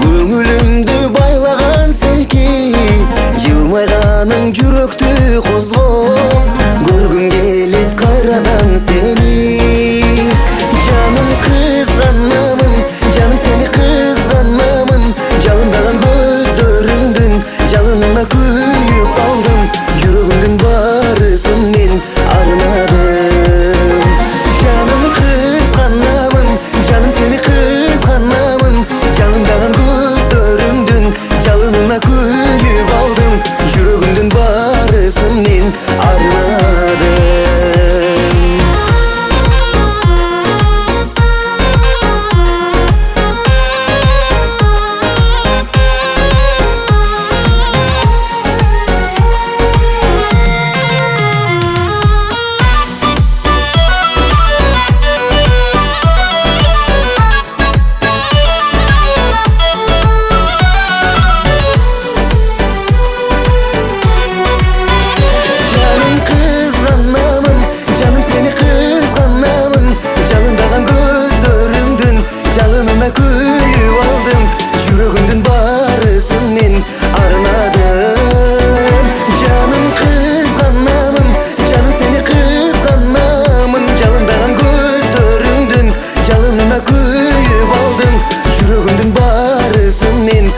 Көңүлүмдү байлаган селки, жылмайганың жүрөктү козгоп, көргүм келет кайрадан сени. Жаным кызганамын, жаным сени кызганамын, жалындаган көздөрүңдүн жалынына күйүп алдым, жүрөгүмдүн баарысын мен арнадым. Жаным кызганамын, жаным сени кызганамын, жалындаган көздөрүңдүн жалынына күйүп алдым, жүрөгүмдүн баарысын мен арнадым. Жалынына күйүп алдым, жүрөгүмдүн баарысын мен арнадым. Жаным кызганамын, жаным сени кызганамын, жалындаган көздөрүңдүн жалынына күйүп алдым, жүрөгүмдүн баарысын мен